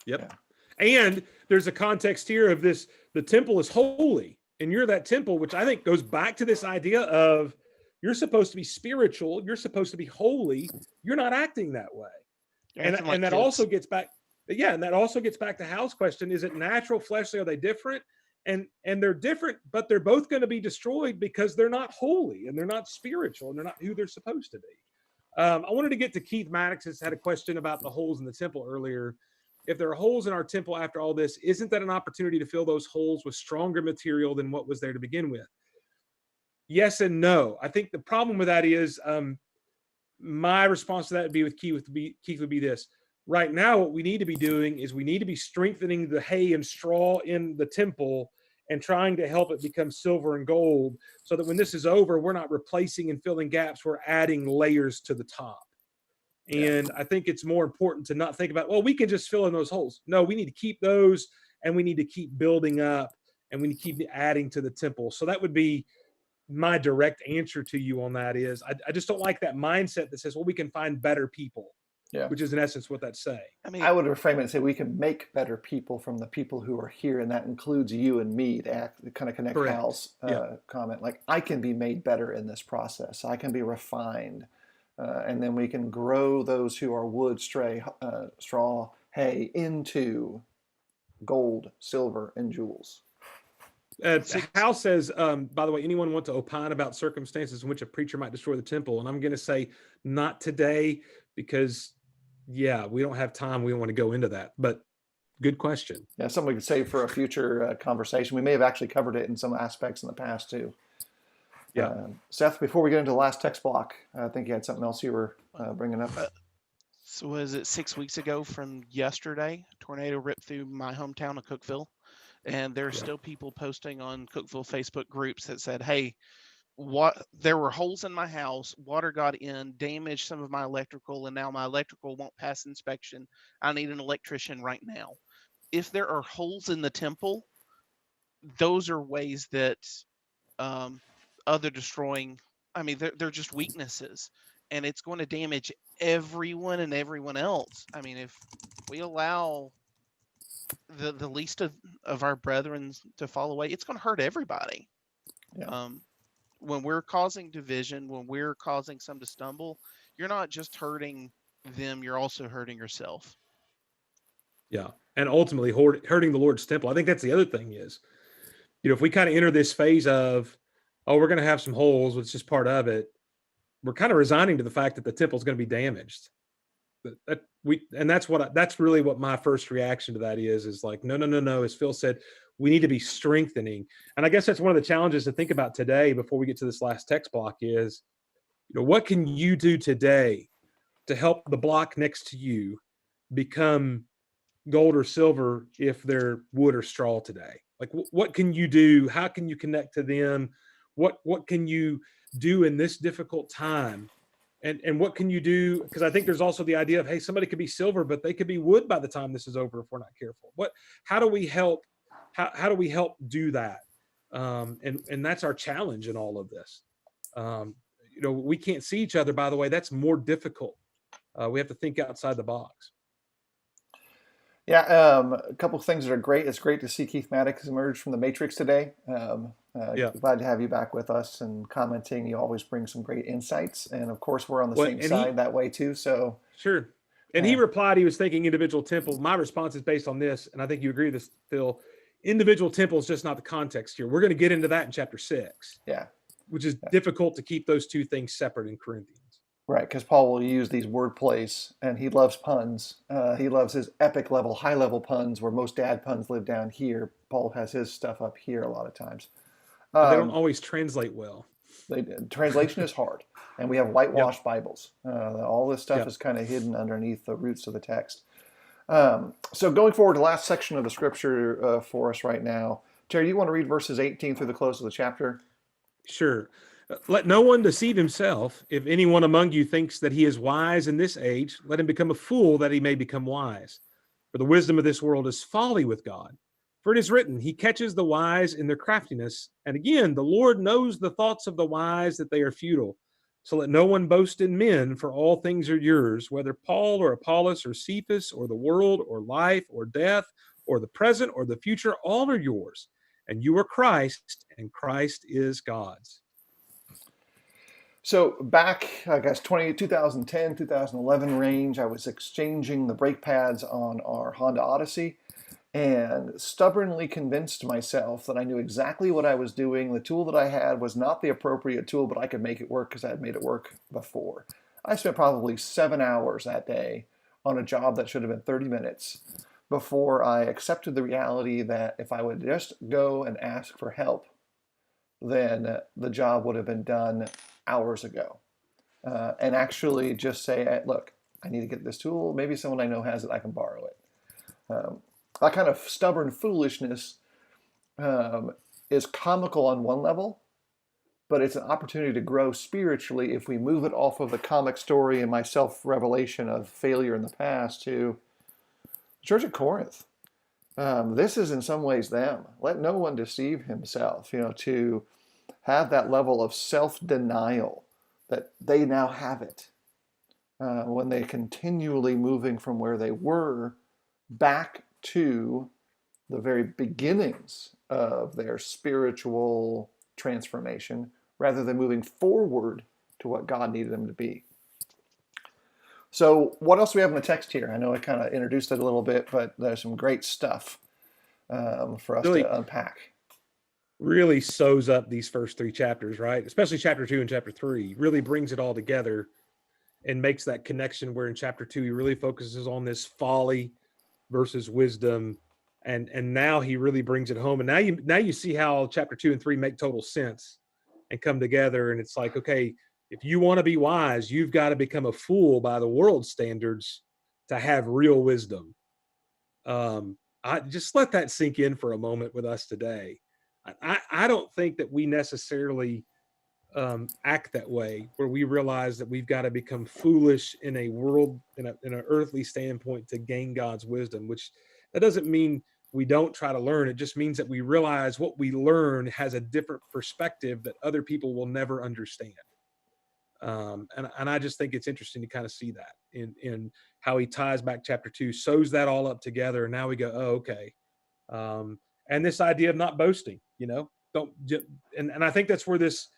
Yep. And there's a context here of this, the temple is holy, and you're that temple, which I think goes back to this idea of you're supposed to be spiritual, you're supposed to be holy, you're not acting that way. And that also gets back, and that also gets back to Hal's question, is it natural, fleshly, are they different? And they're different, but they're both going to be destroyed because they're not holy and they're not spiritual and they're not who they're supposed to be. I wanted to get to Keith Maddox, who's had a question about the holes in the temple earlier. If there are holes in our temple after all this, isn't that an opportunity to fill those holes with stronger material than what was there to begin with? Yes and no. I think the problem with that is my response to that would be with Keith would be this. Right now, what we need to be doing is we need to be strengthening the hay and straw in the temple and trying to help it become silver and gold so that when this is over, we're not replacing and filling gaps, we're adding layers to the top. And I think it's more important to not think about, well, we can just fill in those holes. No, we need to keep those, and we need to keep building up, and we need to keep adding to the temple. So that would be my direct answer to you on that is I just don't like that mindset that says, well, we can find better people, which is in essence what that's saying. I mean, I would reframe it and say we can make better people from the people who are here, and that includes you and me to kind of connect Hal's comment. Like, I can be made better in this process. I can be refined. And then we can grow those who are wood, straw, hay into gold, silver, and jewels. Hal says, by the way, anyone want to opine about circumstances in which a preacher might destroy the temple? And I'm going to say not today because, we don't have time. We don't want to go into that. But good question. Yeah, something we could save for a future conversation. We may have actually covered it in some aspects in the past, too. Yeah. Seth, before we get into the last text block, I think you had something else you were bringing up. So was it 6 weeks ago from yesterday? Tornado ripped through my hometown of Cookeville, and there are still people posting on Cookeville Facebook groups that said, hey, there were holes in my house, water got in, damaged some of my electrical, and now my electrical won't pass inspection. I need an electrician right now. If there are holes in the temple, those are ways that other destroying, I mean, they're just weaknesses, and it's going to damage everyone and everyone else. I mean, if we allow the least of our brethren to fall away, it's going to hurt everybody. When we're causing division, when we're causing some to stumble, you're not just hurting them, you're also hurting yourself. Yeah, and ultimately hurting the Lord's temple. I think that's the other thing is, if we kind of enter this phase of, oh, we're going to have some holes, it's just part of it, we're kind of resigning to the fact that the temple is going to be damaged. That's really what my first reaction to that is like, no. As Phil said, we need to be strengthening. And I guess that's one of the challenges to think about today before we get to this last text block is, what can you do today to help the block next to you become gold or silver if they're wood or straw today? Like, what can you do? How can you connect to them? What can you do in this difficult time? And what can you do? Because I think there's also the idea of, hey, somebody could be silver, but they could be wood by the time this is over if we're not careful. How do we help? How do we help do that? And that's our challenge in all of this. We can't see each other, by the way. That's more difficult. We have to think outside the box. Yeah, a couple of things that are great. It's great to see Keith Maddox emerge from the Matrix today. Glad to have you back with us and commenting. You always bring some great insights. And of course, we're on the same side that way too. So sure. And he replied, he was thinking individual temple. My response is based on this, and I think you agree with this, Phil. Individual temple is just not the context here. We're going to get into that in chapter 6. Yeah. Which is difficult to keep those two things separate in Corinthians. Right, because Paul will use these word plays, and he loves puns. He loves his epic level, high level puns, where most dad puns live down here. Paul has his stuff up here a lot of times. They don't always translate well. Translation is hard, and we have whitewashed Bibles. All this stuff is kind of hidden underneath the roots of the text. So going forward, the last section of the scripture for us right now. Terry, you want to read verses 18 through the close of the chapter? Sure. Let no one deceive himself. If anyone among you thinks that he is wise in this age, let him become a fool that he may become wise. For the wisdom of this world is folly with God. For it is written, he catches the wise in their craftiness. And again, the Lord knows the thoughts of the wise, that they are futile. So let no one boast in men, for all things are yours, whether Paul or Apollos or Cephas or the world or life or death or the present or the future, all are yours. And you are Christ, and Christ is God's. So back, I guess, 2010, 2011 range, I was exchanging the brake pads on our Honda Odyssey and stubbornly convinced myself that I knew exactly what I was doing. The tool that I had was not the appropriate tool, but I could make it work because I had made it work before. I spent probably 7 hours that day on a job that should have been 30 minutes before I accepted the reality that if I would just go and ask for help, then the job would have been done hours ago. And actually just say, look, I need to get this tool. Maybe someone I know has it. I can borrow it. That kind of stubborn foolishness is comical on one level, but it's an opportunity to grow spiritually if we move it off of the comic story and my self-revelation of failure in the past to the Church of Corinth. This is in some ways them. Let no one deceive himself, to have that level of self-denial that they now have it when they're continually moving from where they were back to the very beginnings of their spiritual transformation rather than moving forward to what God needed them to be. So what else do we have in the text here? I know I kind of introduced it a little bit, but there's some great stuff for us to unpack. Really sews up these first 3 chapters, right? Especially chapter 2 and chapter 3. Really brings it all together and makes that connection where in chapter 2 he really focuses on this folly versus wisdom, and now he really brings it home. And now you see how chapter 2 and 3 make total sense and come together. And it's like, okay, if you want to be wise, you've got to become a fool by the world's standards to have real wisdom. I just let that sink in for a moment with us today. I don't think that we necessarily act that way, where we realize that we've got to become foolish in a world, in an earthly standpoint, to gain God's wisdom. Which that doesn't mean we don't try to learn. It just means that we realize what we learn has a different perspective that other people will never understand. And I just think it's interesting to kind of see that in how he ties back chapter 2, sews that all up together, and now we go, oh, okay. And this idea of not boasting, don't, and I think that's where this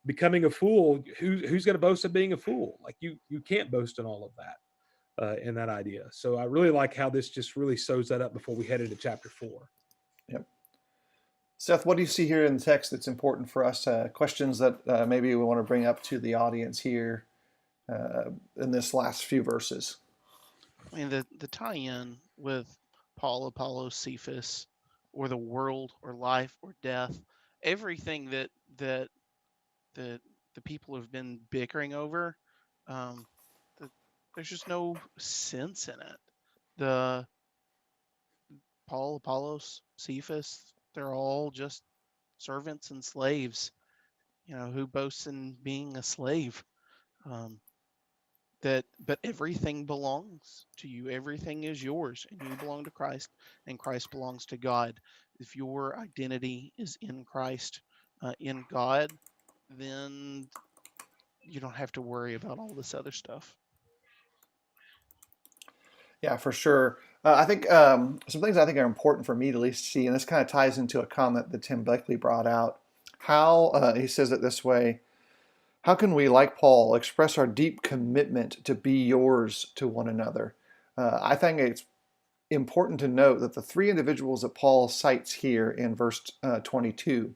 becoming a fool, who's going to boast of being a fool? Like you can't boast in all of that, in that idea. So I really like how this just really sews that up before we head into chapter 4. Yep. Seth, what do you see here in the text that's important for us? Questions that maybe we want to bring up to the audience here in this last few verses. I mean, the tie-in with Paul, Apollos, Cephas, or the world, or life, or death, everything that the people have been bickering over, there's just no sense in it. The Paul, Apollos, Cephas, they're all just servants and slaves, who boasts in being a slave. But everything belongs to you. Everything is yours, and you belong to Christ, and Christ belongs to God. If your identity is in Christ, in God, then you don't have to worry about all this other stuff. Yeah, for sure. I think some things I think are important for me to at least see, and this kind of ties into a comment that Tim Beckley brought out. How he says it this way: how can we, like Paul, express our deep commitment to be yours to one another? I think it's important to note that the 3 individuals that Paul cites here in verse 22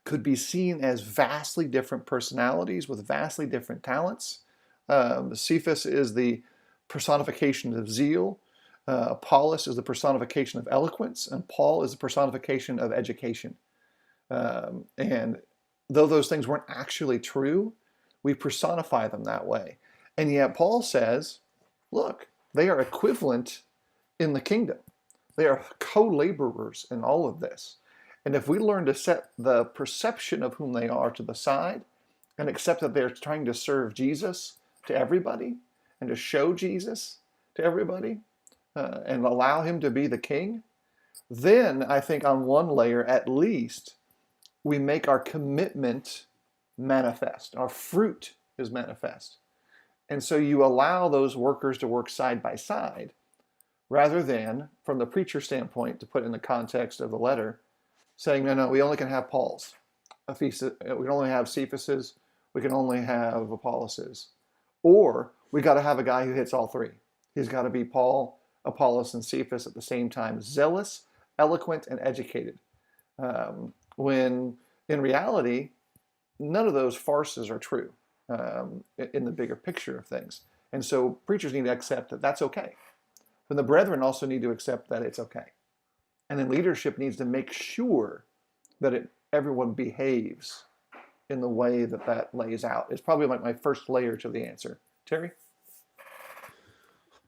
could be seen as vastly different personalities with vastly different talents. Cephas is the personification of zeal. Apollos is the personification of eloquence, and Paul is the personification of education. And though those things weren't actually true, we personify them that way. And yet Paul says, look, they are equivalent in the kingdom. They are co-laborers in all of this. And if we learn to set the perception of whom they are to the side and accept that they're trying to serve Jesus to everybody and to show Jesus to everybody and allow him to be the king, Then I think on one layer, at least, we make our commitment manifest. Our fruit is manifest. And so you allow those workers to work side by side rather than, from the preacher standpoint, to put in the context of the letter, saying, no, no, we only can have Paul's. We can only have Cephas's. We can only have Apollos'. Or we got to have a guy who hits all three. He's got to be Paul, Apollos, and Cephas at the same time, zealous, eloquent, and educated. When in reality, none of those farces are true in the bigger picture of things. And so preachers need to accept that that's okay. But the brethren also need to accept that it's okay. And then leadership needs to make sure that everyone behaves in the way that that lays out. It's probably like my first layer to the answer. Terry?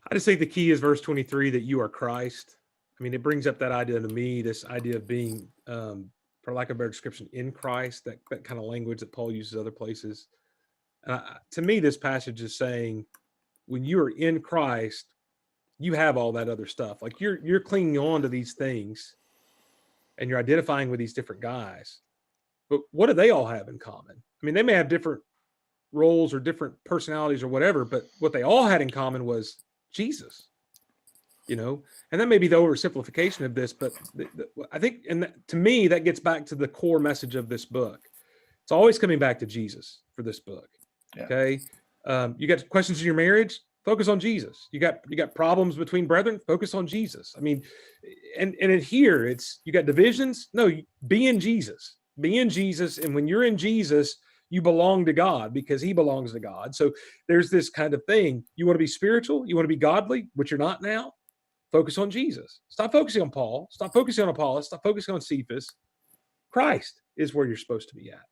I just think the key is verse 23, that you are Christ. I mean, it brings up that idea to me, this idea of being, for lack of a better description, in Christ, that kind of language that Paul uses other places. To me, this passage is saying, when you are in Christ, you have all that other stuff. Like you're clinging on to these things and you're identifying with these different guys. But what do they all have in common? I mean, they may have different roles or different personalities or whatever, but what they all had in common was Jesus, and that may be the oversimplification of this, but I think, and to me, that gets back to the core message of this book. It's always coming back to Jesus for this book. Yeah. Okay. You got questions in your marriage? Focus on Jesus. You got problems between brethren? Focus on Jesus. I mean, and in here, it's, you got divisions? No, be in Jesus. Be in Jesus. And when you're in Jesus, you belong to God because he belongs to God. So there's this kind of thing. You want to be spiritual? You want to be godly, which you're not now? Focus on Jesus. Stop focusing on Paul. Stop focusing on Apollos. Stop focusing on Cephas. Christ is where you're supposed to be at.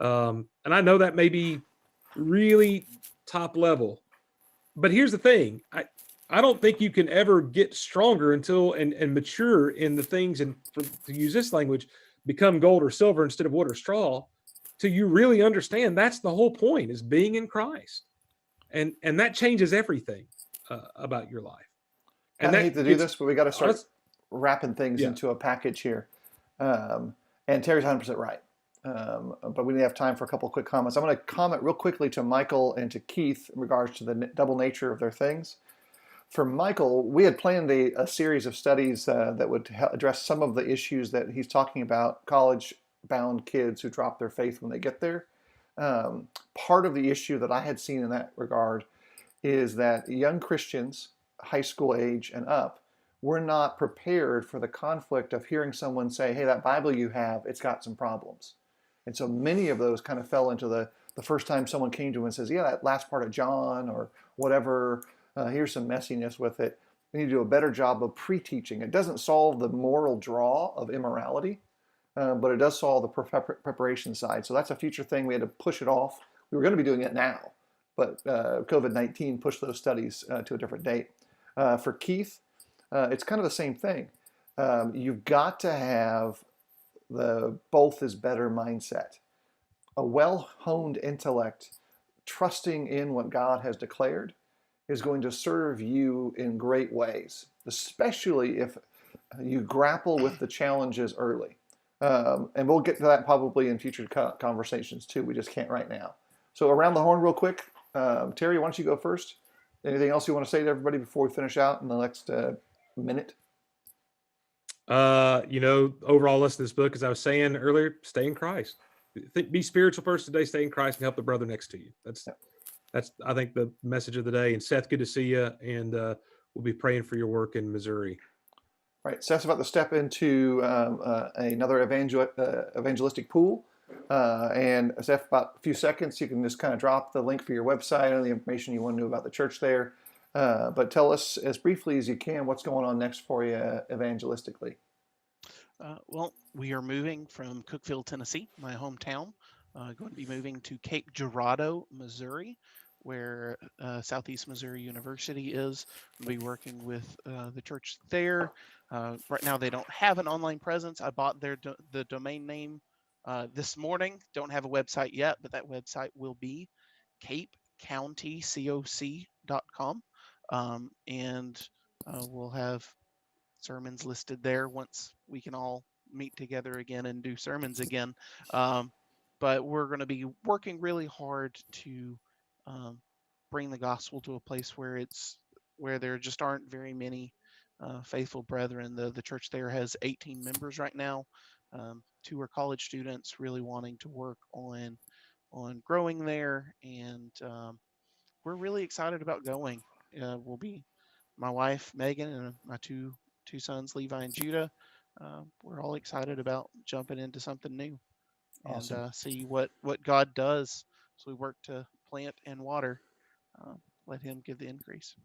And I know that may be really top level, but here's the thing. I don't think you can ever get stronger until and mature in the things, and to use this language, become gold or silver instead of wood or straw, till you really understand that's the whole point, is being in Christ. And that changes everything about your life. And I hate to do this, but we got to start wrapping things into a package here. And Terry's 100% right. But we have time for a couple of quick comments. I'm going to comment real quickly to Michael and to Keith in regards to the double nature of their things. For Michael, we had planned a series of studies that would address some of the issues that he's talking about, college-bound kids who drop their faith when they get there. Part of the issue that I had seen in that regard is that young Christians, high school age and up, were not prepared for the conflict of hearing someone say, hey, that Bible you have, it's got some problems. And so many of those kind of fell into the first time someone came to him and says, yeah, that last part of John or whatever, here's some messiness with it. We need to do a better job of pre-teaching. It doesn't solve the moral draw of immorality, but it does solve the preparation side. So that's a future thing. We had to push it off. We were going to be doing it now, but COVID-19 pushed those studies to a different date. For Keith, it's kind of the same thing. You've got to have the both is better mindset. A well-honed intellect, trusting in what God has declared, is going to serve you in great ways, especially if you grapple with the challenges early. And we'll get to that probably in future conversations too. We just can't right now. So around the horn real quick. Terry, why don't you go first? Anything else you want to say to everybody before we finish out in the next minute? Overall, listen to this book, as I was saying earlier, stay in Christ. Be a spiritual person today, stay in Christ, and help the brother next to you. That's I think the message of the day. And Seth, good to see you. And we'll be praying for your work in Missouri. Right. Seth's about to step into another evangelistic pool. And Seth, about a few seconds, you can just kind of drop the link for your website and the information you want to know about the church there. But tell us as briefly as you can what's going on next for you evangelistically. Well, we are moving from Cookeville, Tennessee, my hometown, going to be moving to Cape Girardeau, Missouri, where Southeast Missouri University is. We'll be working with the church there. Right now, they don't have an online presence. I bought the domain name this morning. Don't have a website yet, but that website will be capecountycoc.com. And we'll have sermons listed there once we can all meet together again and do sermons again. But we're going to be working really hard to bring the gospel to a place where there just aren't very many faithful brethren. The church there has 18 members right now. 2 are college students, really wanting to work on growing there, and we're really excited about going. We'll be my wife Megan and my two sons Levi and Judah. We're all excited about jumping into something new and Awesome. see what God does as we work to plant and water. Uh, Let Him give the increase.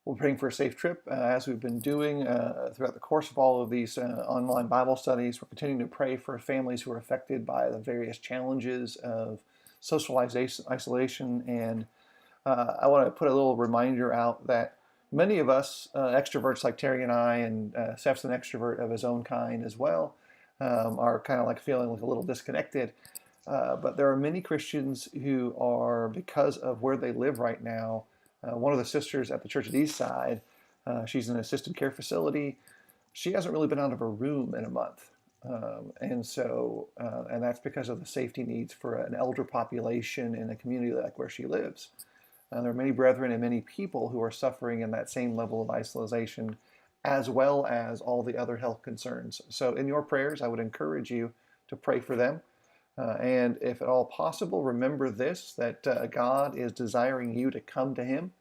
We're praying for a safe trip, as we've been doing throughout the course of all of these online Bible studies. We're continuing to pray for families who are affected by the various challenges of socialization, isolation, and I want to put a little reminder out that many of us, extroverts like Terry and I, and Steph's an extrovert of his own kind as well, are kind of like feeling like a little disconnected. But there are many Christians who are, because of where they live right now. One of the sisters at the church at Eastside, she's in an assisted care facility. She hasn't really been out of her room in a month. And that's because of the safety needs for an elder population in a community like where she lives. There are many brethren and many people who are suffering in that same level of isolation, as well as all the other health concerns. So in your prayers, I would encourage you to pray for them. And if at all possible, remember this, that God is desiring you to come to Him,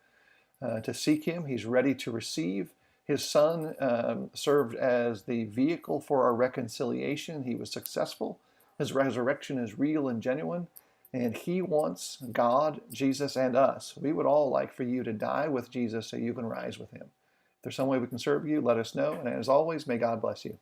to seek Him. He's ready to receive. His Son served as the vehicle for our reconciliation. He was successful. His resurrection is real and genuine. And He wants God, Jesus, and us. We would all like for you to die with Jesus so you can rise with Him. If there's some way we can serve you, let us know. And as always, may God bless you.